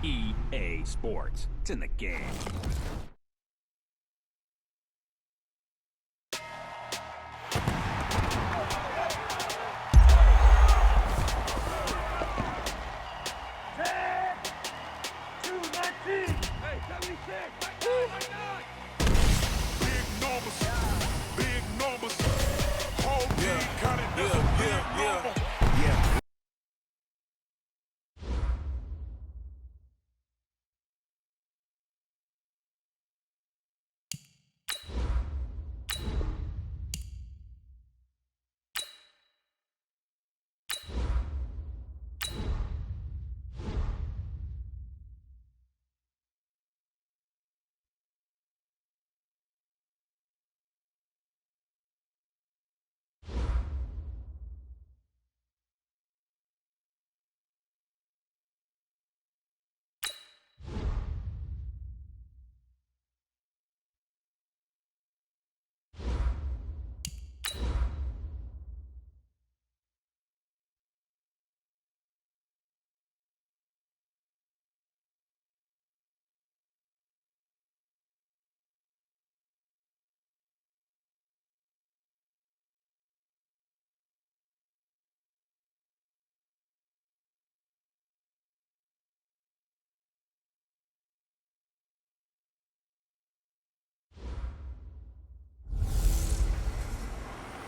EA Sports. It's in the game.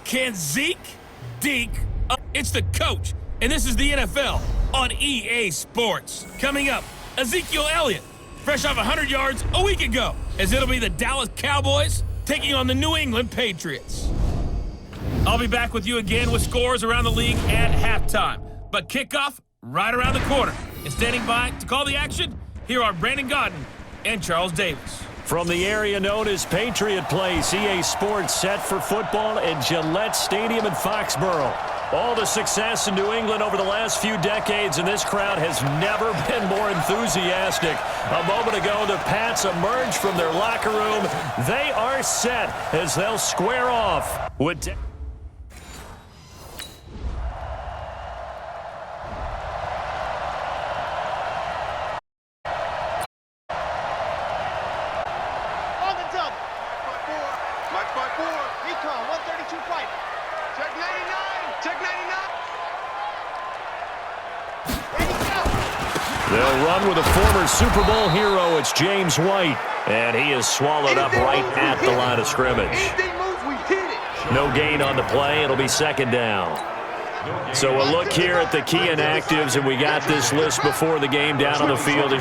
Can Zeke Deke? It's the coach, and this is the NFL on EA Sports. Coming up, Ezekiel Elliott, fresh off 100 yards a week ago, as it'll be the Dallas Cowboys taking on the New England Patriots. I'll be back with you again with scores around the league at halftime, but kickoff right around the corner. And standing by to call the action, here are Brandon Godden and Charles Davis. From the area known as Patriot Place, EA Sports set for football at Gillette Stadium in Foxborough. All the success in New England over the last few decades, and this crowd has never been more enthusiastic. A moment ago, the Pats emerged from their locker room. They are set as they'll square off with... They'll run with a former Super Bowl hero. It's James White, and he is swallowed up right at the line of scrimmage. No gain on the play. It'll be second down. So a look here at the key inactives, and we got this list before the game down on the field.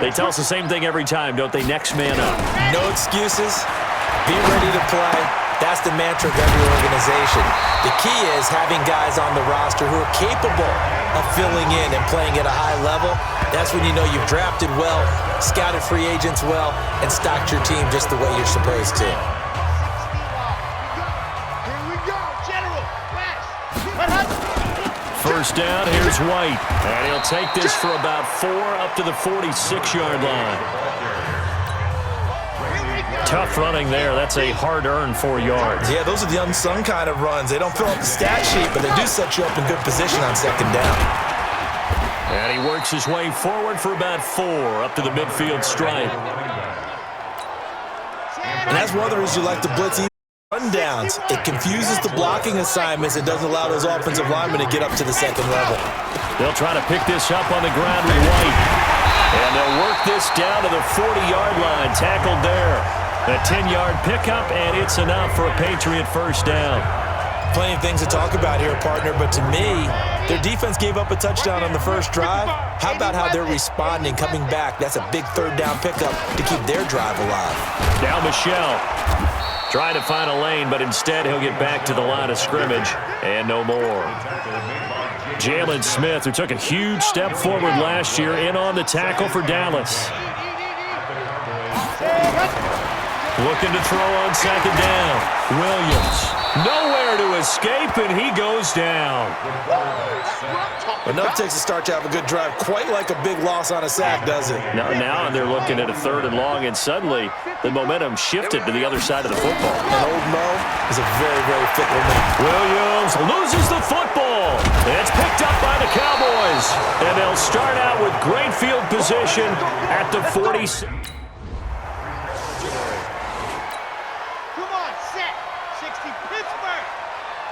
They tell us the same thing every time, don't they? Next man up. No excuses. Be ready to play. That's the mantra of every organization. The key is having guys on the roster who are capable of filling in and playing at a high level. That's when you know you've drafted well, scouted free agents well, and stocked your team just the way you're supposed to. First down, here's White. And he'll take this for about 4 up to the 46-yard line. Tough running there. That's a hard-earned 4 yards. Yeah, those are the unsung kind of runs. They don't fill up the stat sheet, but they do set you up in good position on second down. And he works his way forward for about 4 up to the midfield stripe. And that's one of the reasons you like to blitz rundowns. It confuses the blocking assignments. It doesn't allow those offensive linemen to get up to the second level. They'll try to pick this up on the ground with White. And they'll work this down to the 40-yard line. Tackled there. A 10-yard pickup, and it's enough for a Patriot first down. Plenty of things to talk about here, partner, but to me, their defense gave up a touchdown on the first drive. How about how they're responding, coming back? That's a big third down pickup to keep their drive alive. Now Michelle trying to find a lane, but instead he'll get back to the line of scrimmage, and no more. Jalen Smith, who took a huge step forward last year, in on the tackle for Dallas. Looking to throw on second down. Williams, nowhere to escape, and he goes down. Enough takes a start to have a good drive. Quite like a big loss on a sack, does it? Now they're looking at a 3rd and long, and suddenly the momentum shifted to the other side of the football. And old Mo is a very, very fickle man. Williams loses the football. ball. It's picked up by the Cowboys. And they'll start out with great field position at the 46. Come on, set. 60 Pittsburgh.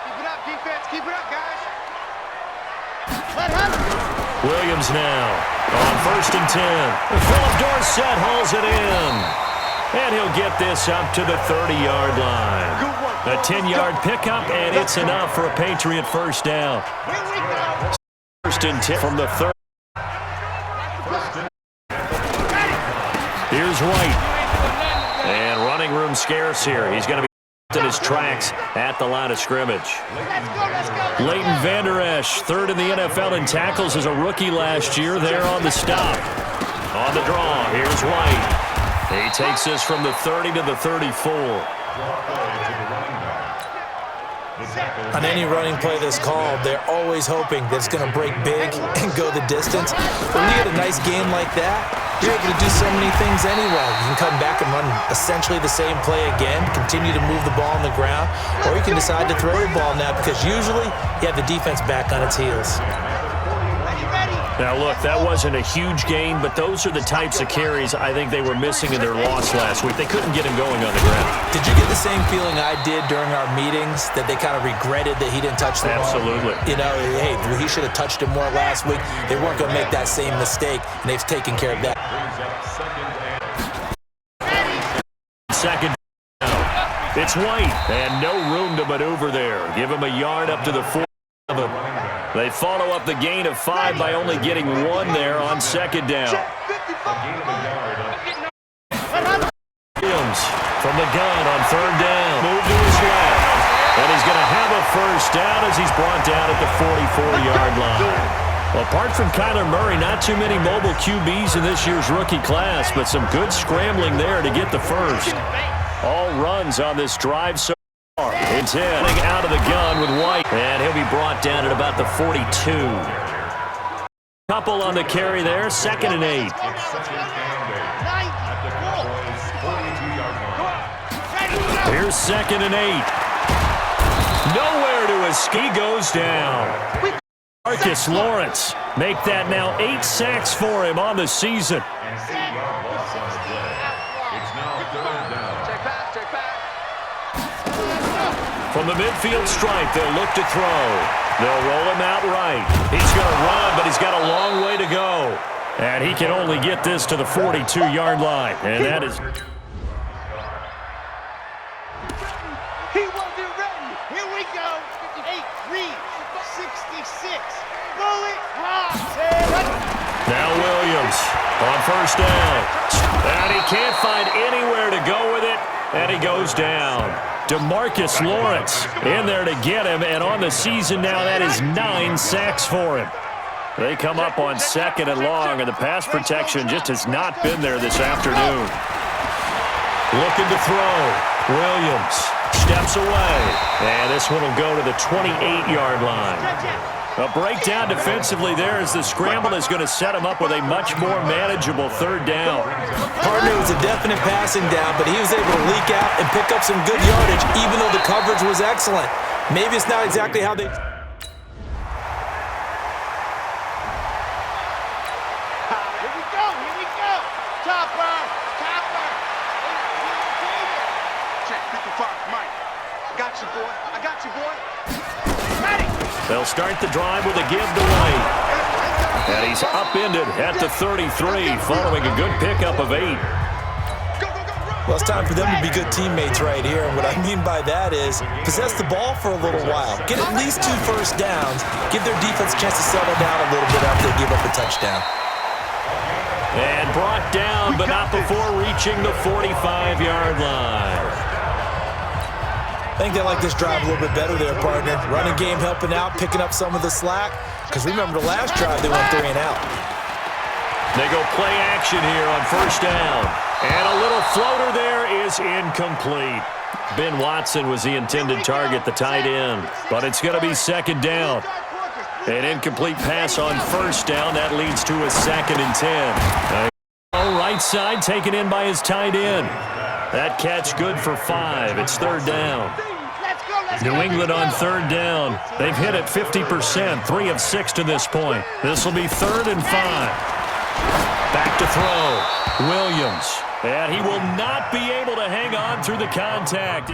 Keep it up, defense. Keep it up, guys. Williams now on 1st and 10. Philip Dorsett hauls it in. And he'll get this up to the 30-yard line. A 10-yard pickup, and it's enough for a Patriot first down. First and 10 from the 30. Here's White. And running room scarce here. He's going to be in his tracks at the line of scrimmage. Leighton Vander Esch, 3rd in the NFL in tackles as a rookie last year, there on the stop. On the draw, here's White. He takes this from the 30 to the 34. On any running play that's called, they're always hoping that it's going to break big and go the distance. When you get a nice game like that, you're able to do so many things anyway. You can come back and run essentially the same play again, continue to move the ball on the ground, or you can decide to throw the ball now because usually you have the defense back on its heels. Now, look, that wasn't a huge gain, but those are the types of carries I think they were missing in their loss last week. They couldn't get him going on the ground. Did you get the same feeling I did during our meetings, that they kind of regretted that he didn't touch the ball? Absolutely. You know, hey, he should have touched it more last week. They weren't going to make that same mistake, and they've taken care of that. Second down. It's White, and no room to maneuver there. Give him a yard up to the 4. They follow up the gain of 5 by only getting 1 there on second down. Williams from the gun on 3rd down. Move to his left. And he's going to have a first down as he's brought down at the 44-yard line. Apart from Kyler Murray, not too many mobile QBs in this year's rookie class, but some good scrambling there to get the first. All runs on this drive so far. It's heading out of the gun with White, and he'll be brought down at about the 42. Couple on the carry there, 2nd and 8. Here's 2nd and 8. Nowhere to escape. Goes down. Marcus Lawrence make that now 8 sacks for him on the season. From the midfield stripe, they'll look to throw. They'll roll him out right. He's going to run, but he's got a long way to go. And he can only get this to the 42-yard line. And that is... He wasn't ready. Here we go. 8-3, 66. Bullet Now Williams on 1st down. And he can't find anywhere to go with it. And he goes down. DeMarcus Lawrence in there to get him, and on the season now, that is 9 sacks for him. They come up on 2nd and long, and the pass protection just has not been there this afternoon. Looking to throw. Williams steps away, and this one will go to the 28-yard line. A breakdown defensively there as the scramble is going to set him up with a much more manageable 3rd down. Partner was a definite passing down, but he was able to leak out and pick up some good yardage, even though the coverage was excellent. Maybe it's not exactly how they... Here we go. Topper. Check 55, Mike. I got you, boy. They'll start the drive with a give to White. And he's upended at the 33 following a good pickup of 8. Well, it's time for them to be good teammates right here. And what I mean by that is possess the ball for a little while. Get at least 2 first downs. Give their defense a chance to settle down a little bit after they give up a touchdown. And brought down, but not before reaching the 45-yard line. I think they like this drive a little bit better there, partner. Running game helping out, picking up some of the slack. Because remember the last drive, they went 3 and out. They go play action here on 1st down. And a little floater there is incomplete. Ben Watson was the intended target, the tight end. But it's going to be 2nd down. An incomplete pass on 1st down. That leads to a 2nd and 10. Right side taken in by his tight end. That catch good for 5. It's 3rd down. Let's go. New England on third down. They've hit it 50%, 3 of 6 to this point. This will be 3rd and 5. Back to throw. Williams. And he will not be able to hang on through the contact.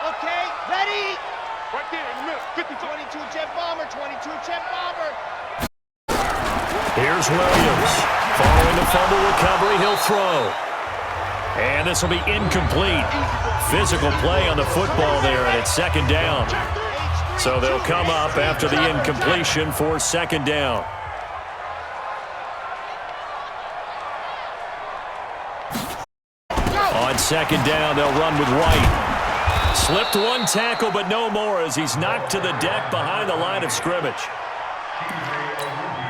Okay, ready? Right there in the middle. 22 jet bomber, 22 jet bomber. Here's Williams. Following the fumble recovery, he'll throw. And this will be incomplete. Physical play on the football there, and it's 2nd down. So they'll come up after the incompletion for 2nd down. On 2nd down, they'll run with White. Slipped one tackle, but no more as he's knocked to the deck behind the line of scrimmage.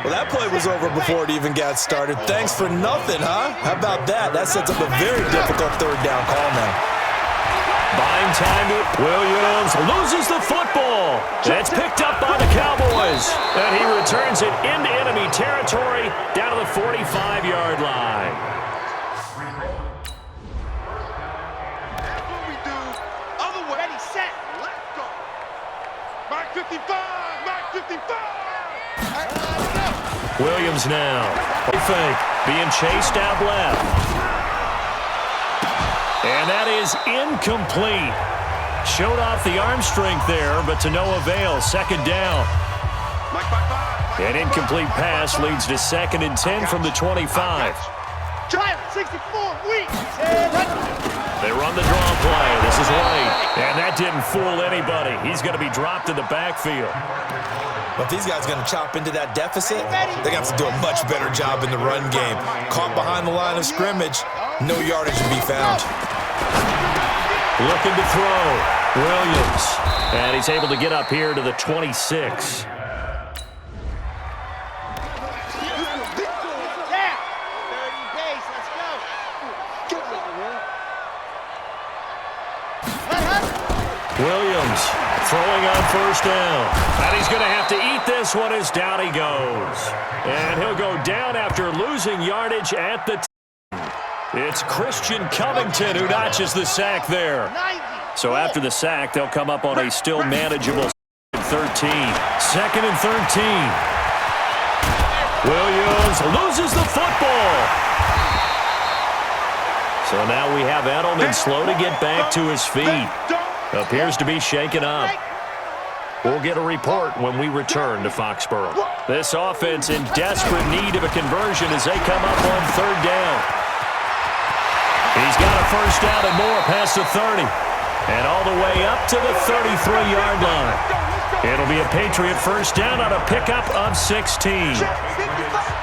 Well, that play was over before it even got started. Thanks for nothing, huh? How about that? That sets up a very difficult 3rd down call now. Buying time to Williams loses the football. It's picked up by the Cowboys. And he returns it into enemy territory down to the 45-yard line. That's what we do. Other way. Ready, set, let's go. Mark 55, Mark 55. Williams now. Fake. Being chased out left. And that is incomplete. Showed off the arm strength there, but to no avail. 2nd down. An incomplete pass leads to 2nd and 10 from the 25. Try it, 64 weeks. They run the draw play. This is White. And that didn't fool anybody. He's going to be dropped in the backfield. But if these guys are going to chop into that deficit, they're going to have to do a much better job in the run game. Caught behind the line of scrimmage, no yardage to be found. Looking to throw. Williams. And he's able to get up here to the 26. Williams throwing on 1st down. And he's going to have to eat this one as down he goes. And he'll go down after losing yardage at the 10. It's Christian Covington who notches the sack there. So after the sack, they'll come up on a still manageable 13. 2nd and 13. Williams loses the football. So now we have Edelman slow to get back to his feet. Appears to be shaken up. We'll get a report when we return to Foxborough. This offense in desperate need of a conversion as they come up on 3rd down. He's got a 1st down and more past the 30. And all the way up to the 33-yard line. It'll be a Patriot 1st down on a pickup of 16.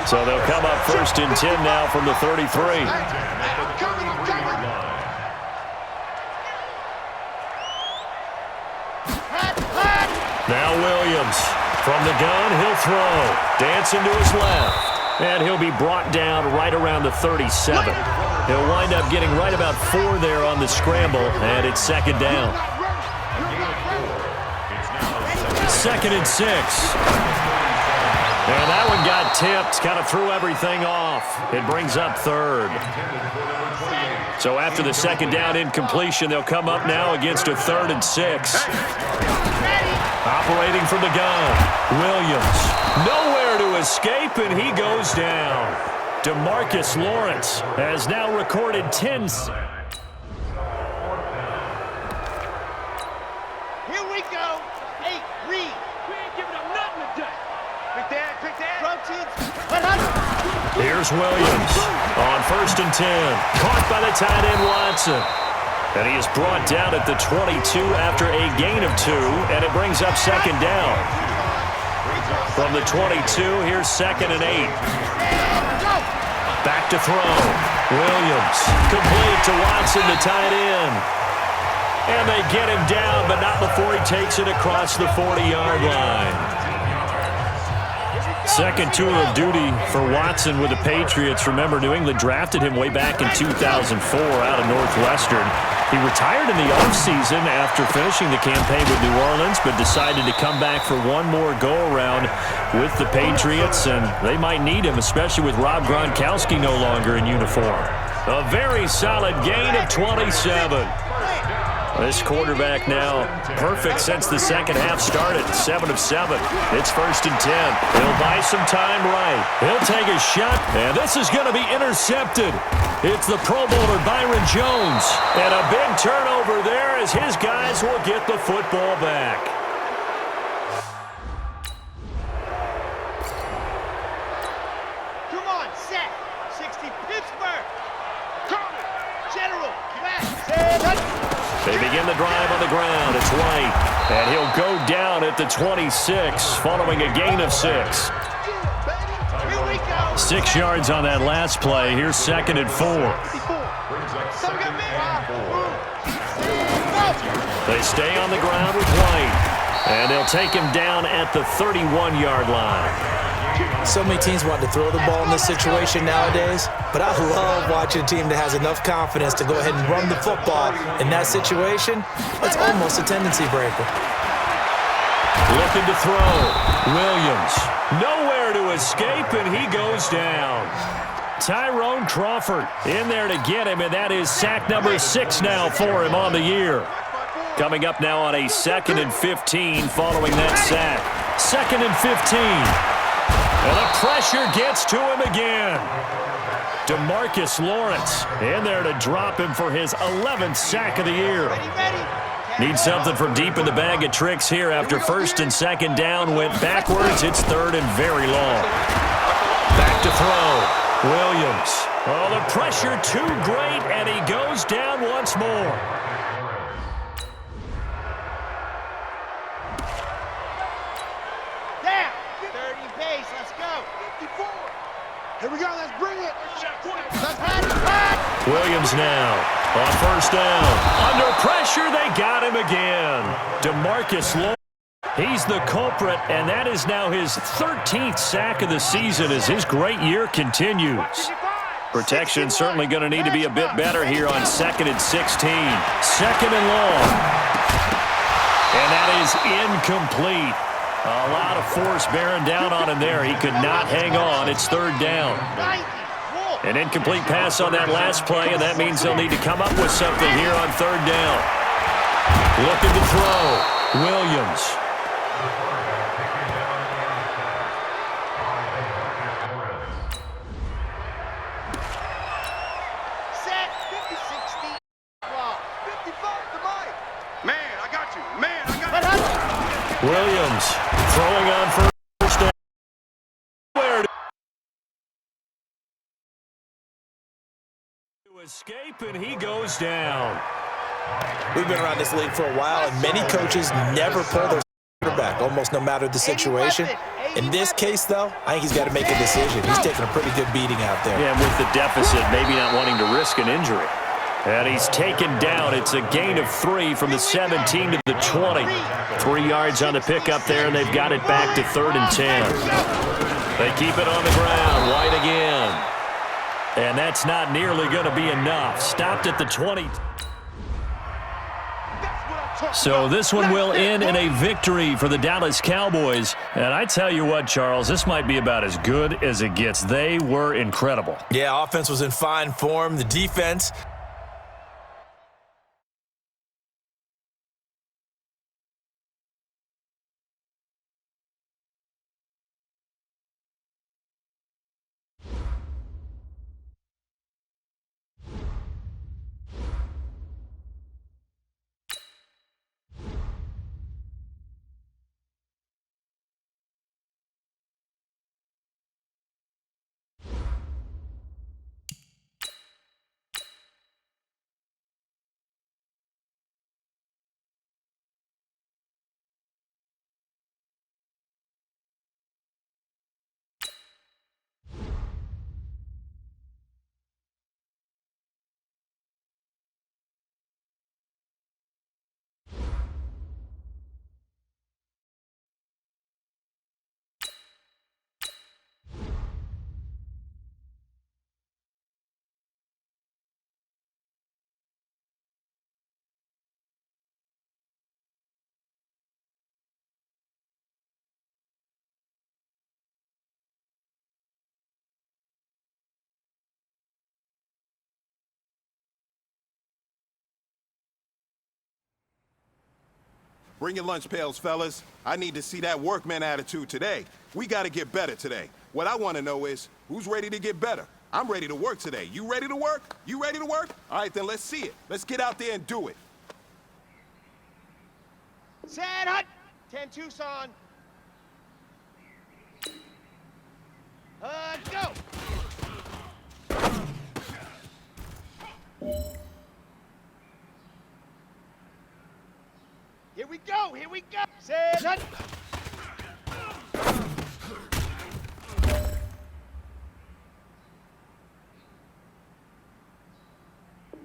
So they'll come up 1st and 10 now from the 33. Now Williams. From the gun, he'll throw. Dancing to his left. And he'll be brought down right around the 37. He'll wind up getting right about 4 there on the scramble, and it's 2nd down. 2nd and 6. And that one got tipped, kind of threw everything off. It brings up 3rd. So after the 2nd down incompletion, they'll come up now against a 3rd and 6. Operating from the gun, Williams. Nowhere to escape, and he goes down. DeMarcus Lawrence has now recorded 10. Here we go. 8, read. We ain't giving up nothing today. Pick that. Proteins. 100. Here's Williams on 1st and 10. Caught by the tight end Watson. And he is brought down at the 22 after a gain of 2, and it brings up 2nd down. From the 22, here's 2nd and 8. Back to throw. Williams complete to Watson, the tight end. And they get him down, but not before he takes it across the 40-yard line. Second tour of duty for Watson with the Patriots. Remember, New England drafted him way back in 2004 out of Northwestern. He retired in the offseason after finishing the campaign with New Orleans, but decided to come back for one more go-around with the Patriots, and they might need him, especially with Rob Gronkowski no longer in uniform. A very solid gain of 27. This quarterback now perfect since the second half started. 7 of 7. It's 1st and 10. He'll buy some time right. He'll take a shot, and this is going to be intercepted. It's the Pro Bowler Byron Jones. And a big turnover there as his guys will get the football back. Come on, set. 60 Pittsburgh. Coming. General, back. They begin the drive on the ground. It's White, and he'll go down at the 26 following a gain of 6. Here we go. 6 yards on that last play. Here's 2nd and 4. They stay on the ground with White, and they'll take him down at the 31-yard line. So many teams want to throw the ball in this situation nowadays, but I love watching a team that has enough confidence to go ahead and run the football. In that situation, that's almost a tendency breaker. Looking to throw. Williams. Nowhere to escape, and he goes down. Tyrone Crawford in there to get him, and that is sack number 6 now for him on the year. Coming up now on a 2nd and 15 following that sack. 2nd and 15. And the pressure gets to him again. DeMarcus Lawrence in there to drop him for his 11th sack of the year. Need something from deep in the bag of tricks here after 1st and 2nd down. Went backwards. It's 3rd and very long. Back to throw. Williams. Oh, the pressure too great, and he goes down once more. Down. 30 pace. Let's go. 54. Here we go. Let's bring it. Let's pass. Williams now on 1st down. Under pressure, they got him again. DeMarcus Lawrence. He's the culprit, and that is now his 13th sack of the season as his great year continues. Protection certainly going to need to be a bit better here on 2nd and 16. 2nd and long. And that is incomplete. A lot of force bearing down on him there. He could not hang on. It's 3rd down. An incomplete pass on that last play, and that means they'll need to come up with something here on 3rd down. Looking to throw. Williams. Set. 50-60. 55 to Mike. Man, I got you. Man, I got you. Williams throwing on 1st down. Where to escape, and he goes down. We've been around this league for a while, and many coaches never pull their quarterback, almost no matter the situation. In this case, though, I think he's got to make a decision. He's taking a pretty good beating out there. Yeah, with the deficit, maybe not wanting to risk an injury. And he's taken down. It's a gain of 3 from the 17 to the 20. 3 yards on the pickup there, and they've got it back to 3rd and 10. They keep it on the ground. White again. And that's not nearly going to be enough. Stopped at the 20. So this one will end in a victory for the Dallas Cowboys. And I tell you what, Charles, this might be about as good as it gets. They were incredible. Yeah, offense was in fine form. The defense Bring your lunch pails, fellas. I need to see that workman attitude today. We got to get better today. What I want to know is, who's ready to get better? I'm ready to work today. You ready to work? You ready to work? All right, then let's see it. Let's get out there and do it. Set hut. 10 Tucson. Go. Here we go. Here we go. Set hut.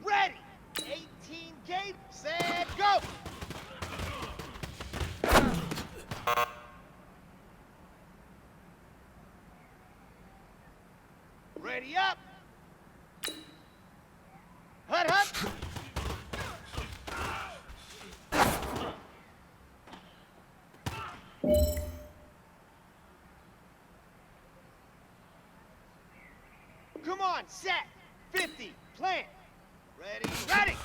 Ready. 18 gate. Set go. Ready up. Hut, hut. Come on, set. 50, plant. Ready, ready.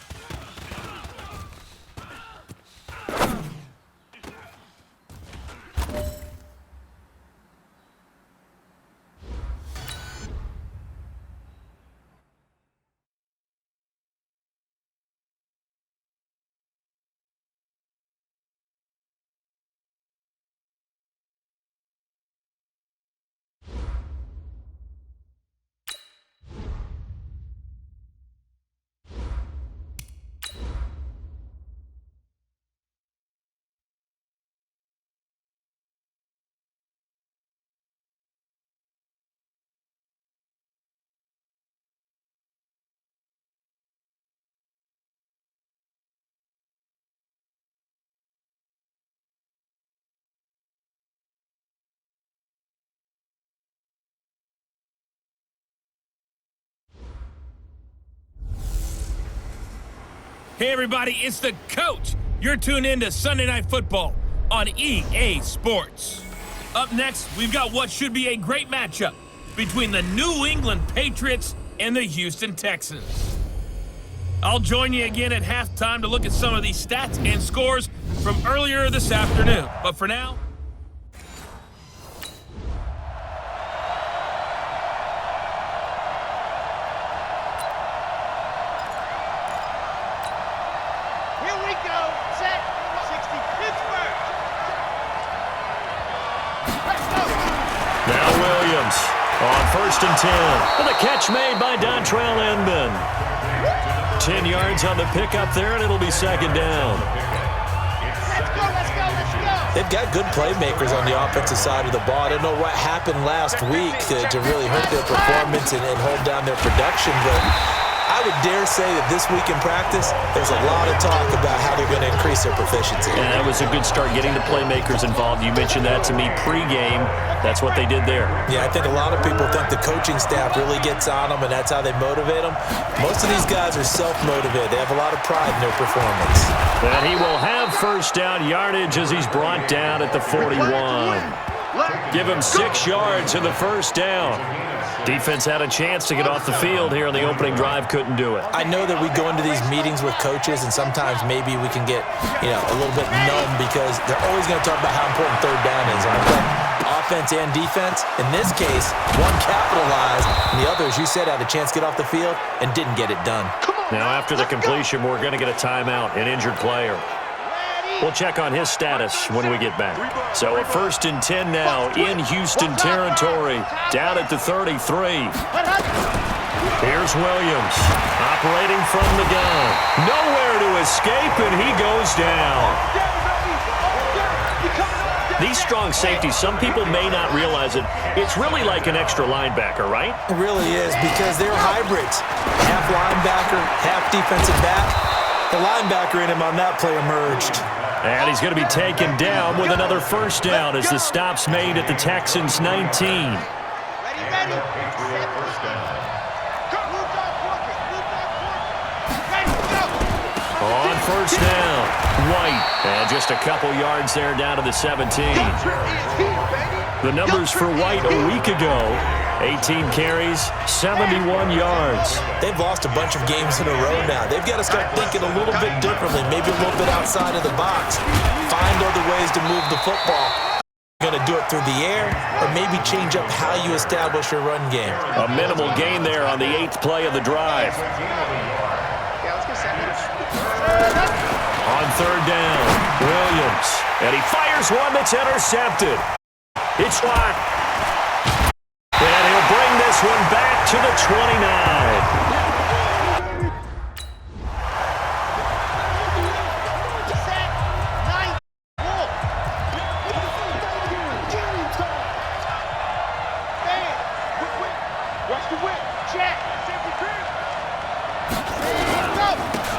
Hey everybody, it's the coach. You're tuned in to Sunday Night Football on EA Sports. Up next, we've got what should be a great matchup between the New England Patriots and the Houston Texans. I'll join you again at halftime to look at some of these stats and scores from earlier this afternoon. But for now, on 1st and 10. And the catch made by Dontrell Inman. 10 yards on the pickup there, and it'll be 2nd down. Let's go, let's go, let's go. They've got good playmakers on the offensive side of the ball. I don't know what happened last week to really hurt their performance and hold down their production, but I would dare say that this week in practice, there's a lot of talk about how they're going to increase their proficiency. And that was a good start, getting the playmakers involved. You mentioned that to me pregame. That's what they did there. Yeah, I think a lot of people think the coaching staff really gets on them, and that's how they motivate them. Most of these guys are self-motivated. They have a lot of pride in their performance. And he will have 1st down yardage as he's brought down at the 41. Give him 6 yards in the 1st down. Defense had a chance to get off the field here in the opening drive, couldn't do it. I know that we go into these meetings with coaches, and sometimes maybe we can get, a little bit numb because they're always going to talk about how important 3rd down is, aren't they? Offense and defense. In this case, one capitalized, and the other, as you said, had a chance to get off the field and didn't get it done. Now, after the completion, we're going to get a timeout, an injured player. We'll check on his status when we get back. So a 1st and 10 now in Houston territory, down at the 33. Here's Williams, operating from the gun. Nowhere to escape, and he goes down. These strong safeties, some people may not realize it. It's really like an extra linebacker, right? It really is, because they're hybrids. Half linebacker, half defensive back. The linebacker in him on that play emerged. And he's going to be taken down with another 1st down as the stop's made at the Texans' 19. Ready. On 1st down, White. And just a couple yards there down to the 17. Is here, baby. The numbers for White a week ago: 18 carries, 71 yards. They've lost a bunch of games in a row now. They've got to start thinking a little bit differently, maybe a little bit outside of the box. Find other ways to move the football. Going to do it through the air, or maybe change up how you establish your run game. A minimal gain there on the 8th play of the drive. On 3rd down, Williams. And he fires one that's intercepted. It's shot. And he'll bring this one back to the 29.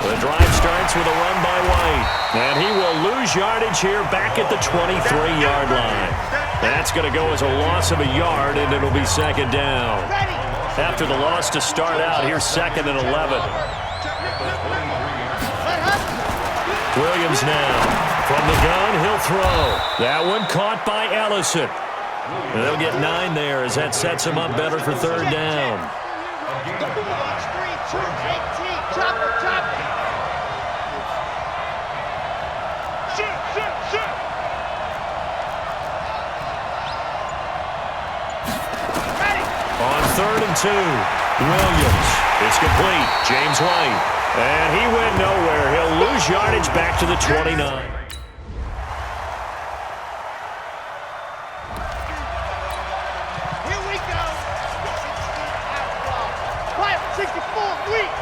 The drive starts with a run by White. And he will lose yardage here back at the 23-yard line. That's going to go as a loss of a yard, and it'll be 2nd down. After the loss to start out, here's 2nd and 11. Williams now. From the gun, he'll throw. That one caught by Ellison. And they'll get 9 there as that sets him up better for 3rd down. On 3rd and 2, Williams. It's complete. James White. And he went nowhere. He'll lose yardage back to the 29. Here we go. 16 out ball. 64 weak.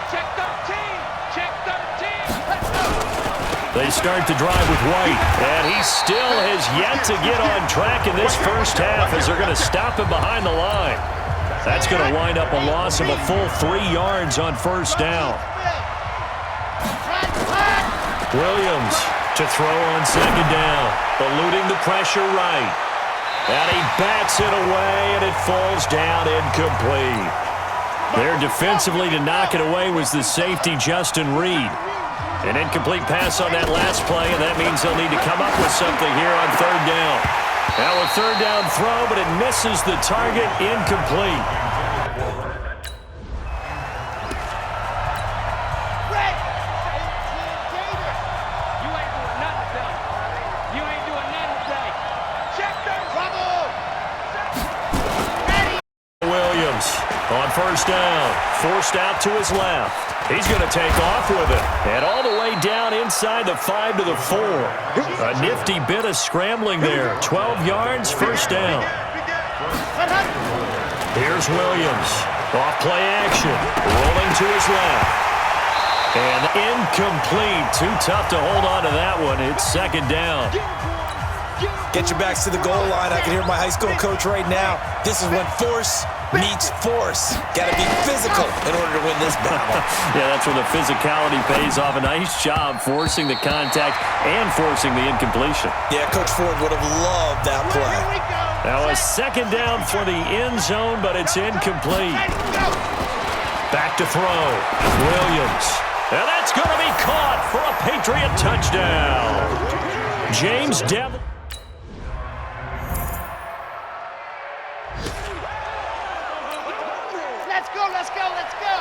Check 13. Check 13. Let's go. They start the drive with White, and he still has yet to get on track in this first half as they're going to stop him behind the line. That's going to wind up a loss of a full 3 yards on 1st down. Williams to throw on 2nd down, eluding the pressure right. And he bats it away, and it falls down incomplete. There defensively to knock it away was the safety, Justin Reed. An incomplete pass on that last play, and that means they'll need to come up with something here on 3rd down. Now a 3rd down throw, but it misses the target, incomplete. Williams on 1st down, forced out to his left. He's going to take off with it. And all the way down inside the 5 to the 4. A nifty bit of scrambling there. 12 yards, 1st down. Here's Williams. Off play action. Rolling to his left. And incomplete. Too tough to hold on to that one. It's 2nd down. Get your backs to the goal line. I can hear my high school coach right now. This is when force meets force. Got to be physical in order to win this battle. Yeah, that's where the physicality pays off. A nice job forcing the contact and forcing the incompletion. Yeah, Coach Ford would have loved that play. Now a 2nd down for the end zone, but it's incomplete. Back to throw. Williams. And that's going to be caught for a Patriot touchdown. James Devlin. Let's go.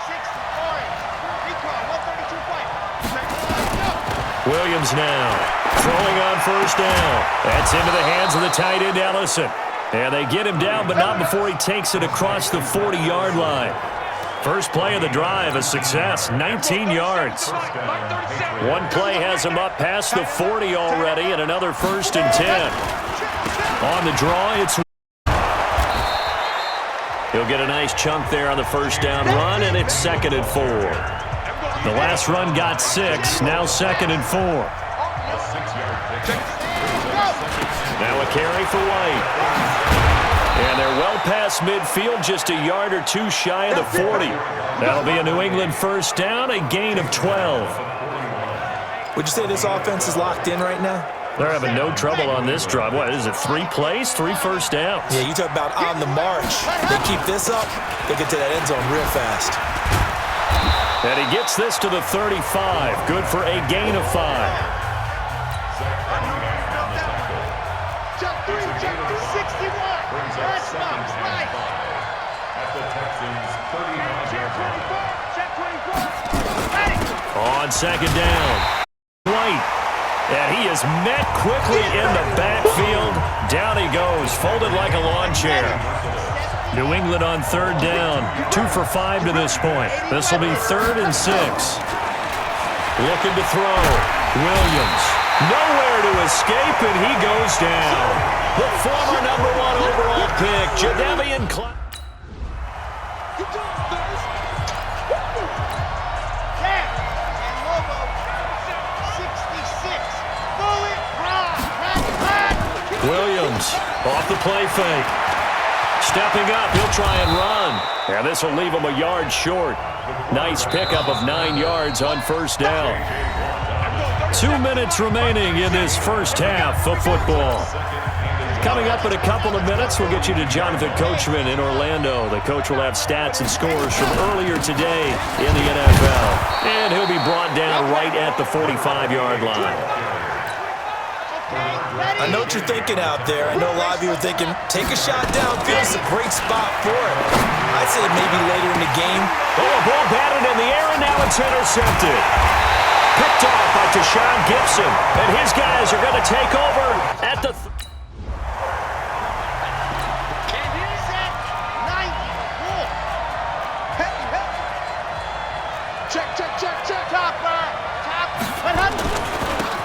6 orange. Recon, 132 fight. Let's go. Williams now throwing on 1st down. That's into the hands of the tight end, Ellison. And they get him down, but not before he takes it across the 40-yard line. First play of the drive, a success, 19 yards. One play has him up past the 40 already, and another 1st and 10. On the draw, it's he'll get a nice chunk there on the 1st down run, and it's 2nd and 4. The last run got 6, now 2nd and 4. Now a carry for White. And they're well past midfield, just a yard or 2 shy of the 40. That'll be a New England 1st down, a gain of 12. Would you say this offense is locked in right now? They're having no trouble on this drive. What is it, 3 plays, 3 1st downs? Yeah, you talk about on the march. They keep this up, they get to that end zone real fast. And he gets this to the 35. Good for a gain of 5. on second down. White. And he is met quickly in the backfield. Down he goes, folded like a lawn chair. New England on third down. 2 for 5 to this point. This will be 3rd and 6. Looking to throw. Williams. Nowhere to escape, and he goes down. The former #1 overall pick, Jadeveon Clowney. Williams off the play fake. Stepping up, he'll try and run. And this will leave him a yard short. Nice pickup of 9 yards on first down. 2 minutes remaining in this first half of football. Coming up in a couple of minutes, we'll get you to Jonathan Coachman in Orlando. The coach will have stats and scores from earlier today in the NFL. And he'll be brought down right at the 45-yard line. I know what you're thinking out there. I know a lot of you are thinking, take a shot downfield. It's a great spot for it. I'd say maybe later in the game. Oh, a ball batted in the air, and now it's intercepted. Picked off by Tashawn Gibson. And his guys are going to take over at the...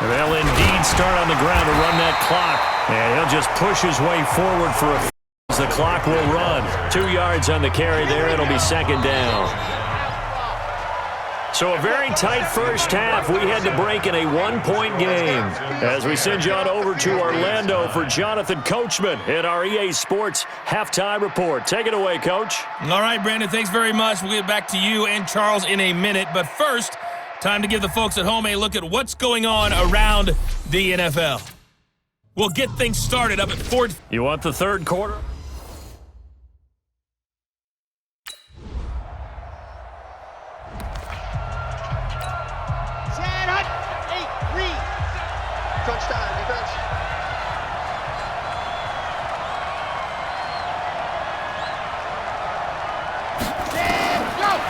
They'll indeed start on the ground to run that clock. And he'll just push his way forward for a as the clock will run. 2 yards on the carry there. It'll be second down. So a very tight first half. We had to break in a 1-point game. As we send you on over to Orlando for Jonathan Coachman in our EA Sports Halftime Report. Take it away, Coach. All right, Brandon, thanks very much. We'll get back to you and Charles in a minute. But first, time to give the folks at home a look at what's going on around the NFL. We'll get things started up at Ford. You want the third quarter?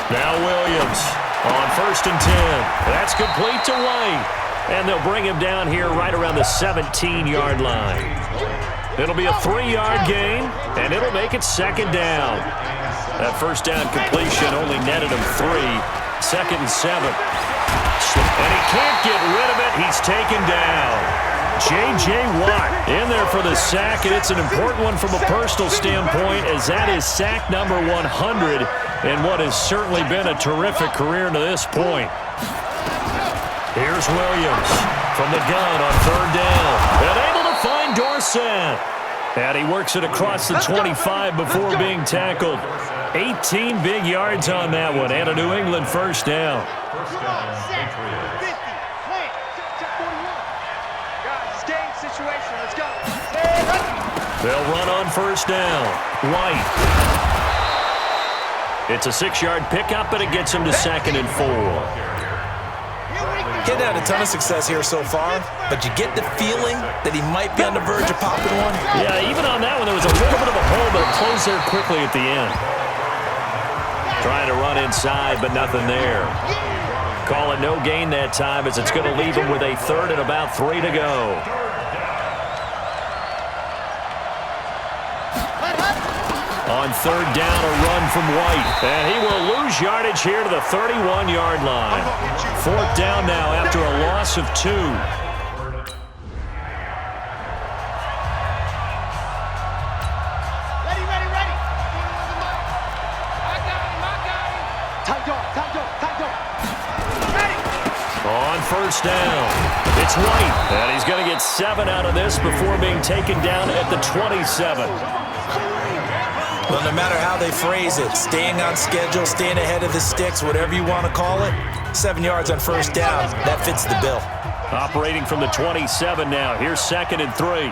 Now Williams on 1st and 10. That's complete to White. And they'll bring him down here right around the 17-yard line. It'll be a 3-yard gain, and it'll make it second down. That first down completion only netted him 3. 2nd and 7. And he can't get rid of it. He's taken down. J.J. Watt in there for the sack, and it's an important one from a personal standpoint, as that is sack number 100 in what has certainly been a terrific career to this point. Here's Williams from the gun on 3rd down, and able to find Dorsett. And he works it across the 25 before being tackled. 18 big yards on that one, and a New England first down. They'll run on 1st down. White. It's a 6-yard pickup, and it gets him to 2nd and 4. Getting had a ton of success here so far, but you get the feeling that he might be on the verge of popping one. Yeah, even on that one, there was a little bit of a hole, but it closed there quickly at the end. Trying to run inside, but nothing there. Call it no gain that time, as it's going to leave him with a 3rd and about 3 to go. On 3rd down, a run from White. And he will lose yardage here to the 31-yard line. 4th down now after a loss of 2. On 1st down, it's White. And he's going to get 7 out of this before being taken down at the 27. Well, no matter how they phrase it, staying on schedule, staying ahead of the sticks, whatever you want to call it, 7 yards on 1st down, that fits the bill. Operating from the 27 now. Here's 2nd and 3.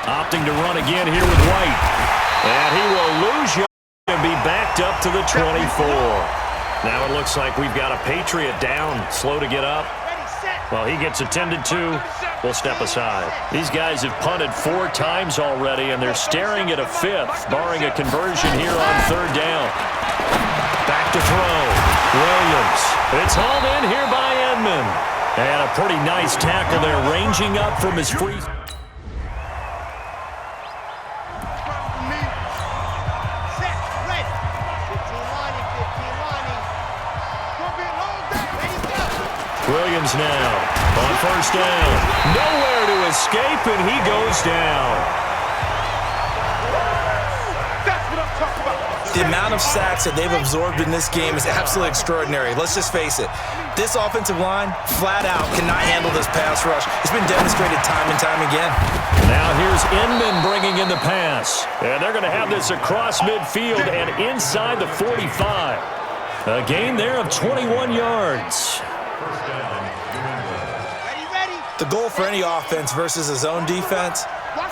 Opting to run again here with White. And he will lose yardage and be backed up to the 24. Now it looks like we've got a Patriot down, slow to get up. Well, he gets attended to. We'll step aside. These guys have punted 4 times already, and they're staring at a 5th, barring a conversion here on 3rd down. Back to throw. Williams. It's hauled in here by Edmond. And a pretty nice tackle there, ranging up from his free. Williams now on first down. Nowhere to escape, and he goes down. The amount of sacks that they've absorbed in this game is absolutely extraordinary. Let's just face it. This offensive line, flat out, cannot handle this pass rush. It's been demonstrated time and time again. Now here's Inman bringing in the pass. And they're going to have this across midfield and inside the 45. A gain there of 21 yards. The goal for any offense versus a zone defense,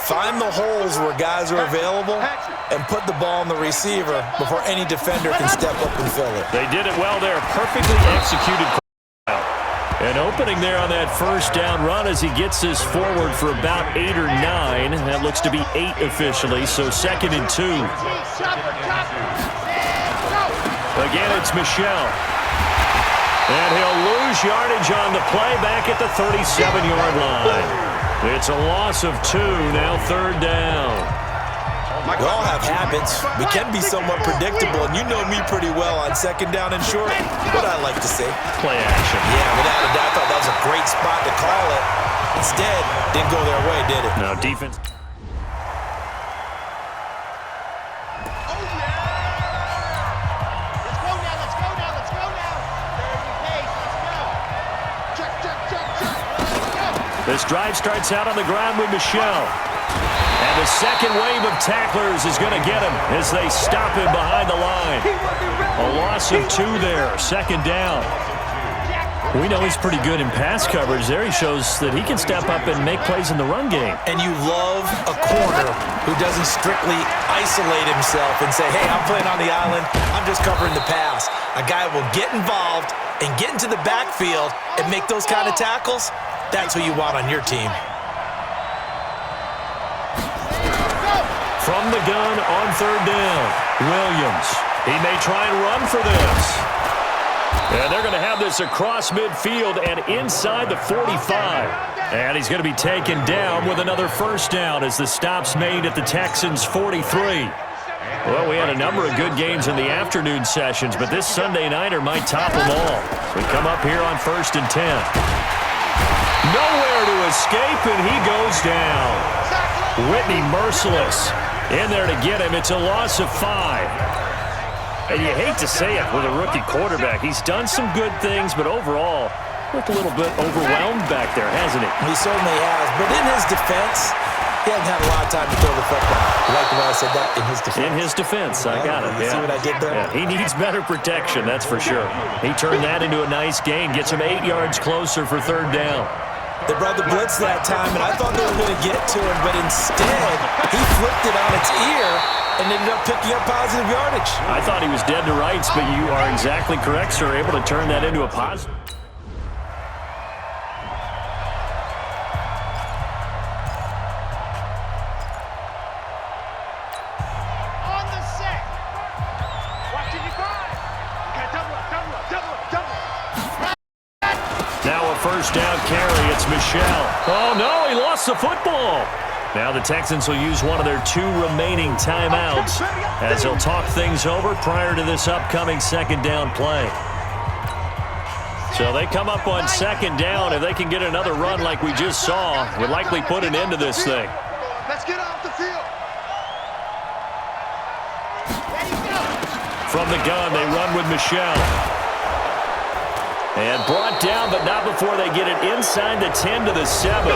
find the holes where guys are available and put the ball on the receiver before any defender can step up and fill it. They did it well there. Perfectly executed. An opening there on that first down run as he gets this forward for about 8 or 9. That looks to be 8 officially, so 2nd and 2. Again, it's Michelle. And he'll lose yardage on the play back at the 37-yard line. It's a loss of 2, now 3rd down. We all have habits. We can be somewhat predictable, and you know me pretty well on 2nd down and short. What I like to say. Play action. Yeah, without a doubt, I thought that was a great spot to call it. Instead, didn't go their way, did it? No, defense. This drive starts out on the ground with Michelle. And the second wave of tacklers is going to get him as they stop him behind the line. A loss of 2 there, 2nd down. We know he's pretty good in pass coverage there. He shows that he can step up and make plays in the run game. And you love a corner who doesn't strictly isolate himself and say, hey, I'm playing on the island, I'm just covering the pass. A guy will get involved and get into the backfield and make those kind of tackles. That's who you want on your team. From the gun on 3rd down, Williams. He may try and run for this. And they're going to have this across midfield and inside the 45. And he's going to be taken down with another first down as the stop's made at the Texans' 43. Well, we had a number of good games in the afternoon sessions, but this Sunday nighter might top them all. We come up here on 1st and 10. Nowhere to escape, and he goes down. Whitney merciless in there to get him. It's a loss of 5. And you hate to say it with a rookie quarterback. He's done some good things, but overall, looked a little bit overwhelmed back there, hasn't he? He certainly has. But in his defense, he hasn't had a lot of time to throw the football. You like the way I said that? In his defense. In his defense, I got it. You see what I did there? Yeah, he needs better protection, that's for sure. He turned that into a nice gain, gets him 8 yards closer for 3rd down. They brought the blitz that time, and I thought they were going to get to him, but instead, he flipped it on its ear and ended up picking up positive yardage. I thought he was dead to rights, but you are exactly correct, sir. Able to turn that into a positive. On the set. Watching you guys. Okay, double up. Now a first down carry. It's Michelle. Oh, no, he lost the football. Now the Texans will use one of their 2 remaining timeouts as they'll talk things over prior to this upcoming 2nd down play. So they come up on 2nd down. If they can get another run like we just saw, would likely put an end to this thing. Let's get off the field. From the gun, they run with Michelle. And brought down, but not before they get it inside the 10 to the 7.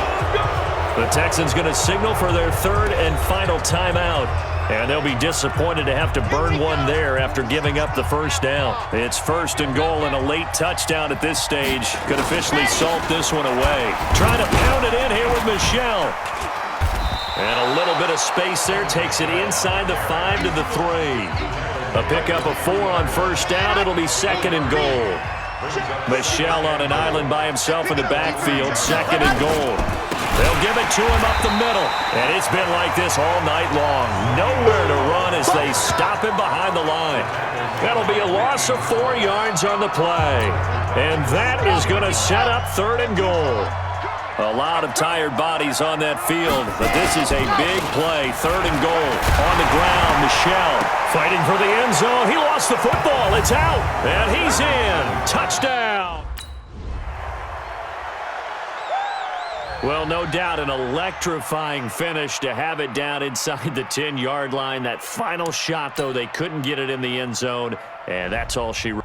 The Texans going to signal for their 3rd and final timeout. And they'll be disappointed to have to burn one there after giving up the first down. It's 1st and goal, and a late touchdown at this stage could officially salt this one away. Trying to pound it in here with Michelle. And a little bit of space there takes it inside the 5 to the 3. A pickup of 4 on first down. It'll be 2nd and goal. Michelle on an island by himself in the backfield, 2nd and goal. They'll give it to him up the middle. And it's been like this all night long. Nowhere to run as they stop him behind the line. That'll be a loss of 4 yards on the play. And that is going to set up 3rd and goal. A lot of tired bodies on that field, but this is a big play. 3rd and goal. On the ground, Michel fighting for the end zone. He lost the football. It's out, and he's in. Touchdown. Well, no doubt an electrifying finish to have it down inside the 10-yard line. That final shot, though, they couldn't get it in the end zone, and that's all she wrote.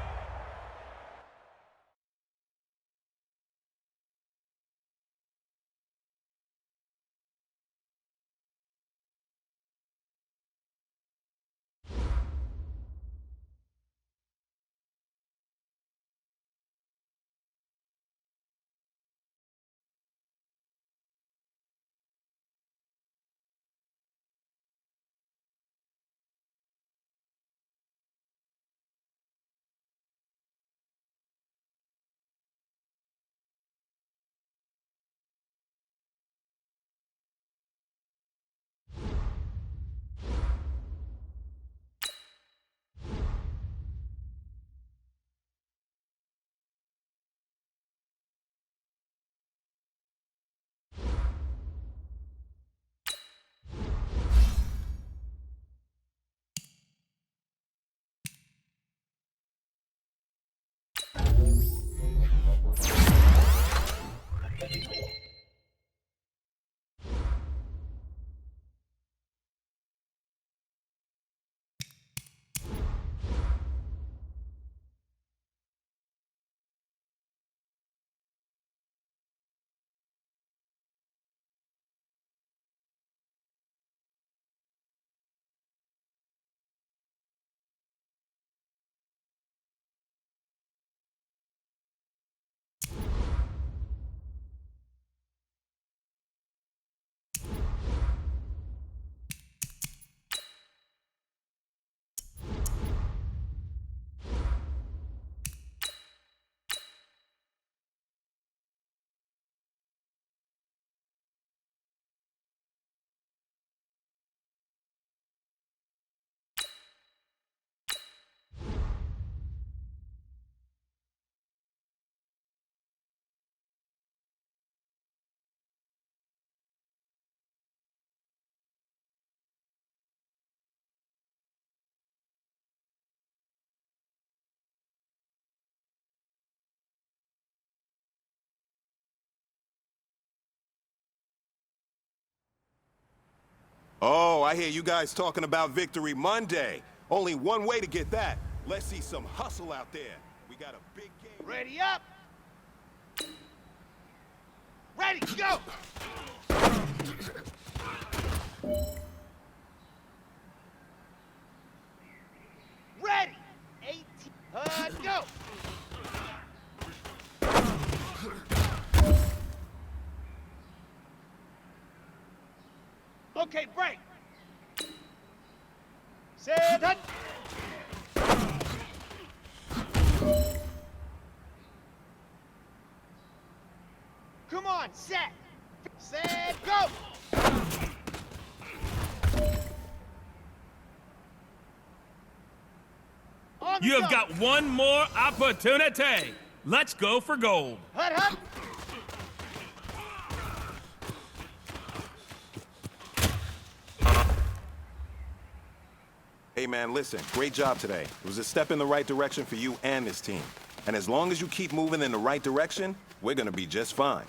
Oh, I hear you guys talking about Victory Monday. Only one way to get that. Let's see some hustle out there. We got a big game. Ready up. Ready, go. Ready. 18. Go. Okay, break. Set. Hut. Come on, set. Set, go. You have got one more opportunity. Let's go for gold. Hut, hut. Hey, man, listen. Great job today. It was a step in the right direction for you and this team. And as long as you keep moving in the right direction, we're going to be just fine.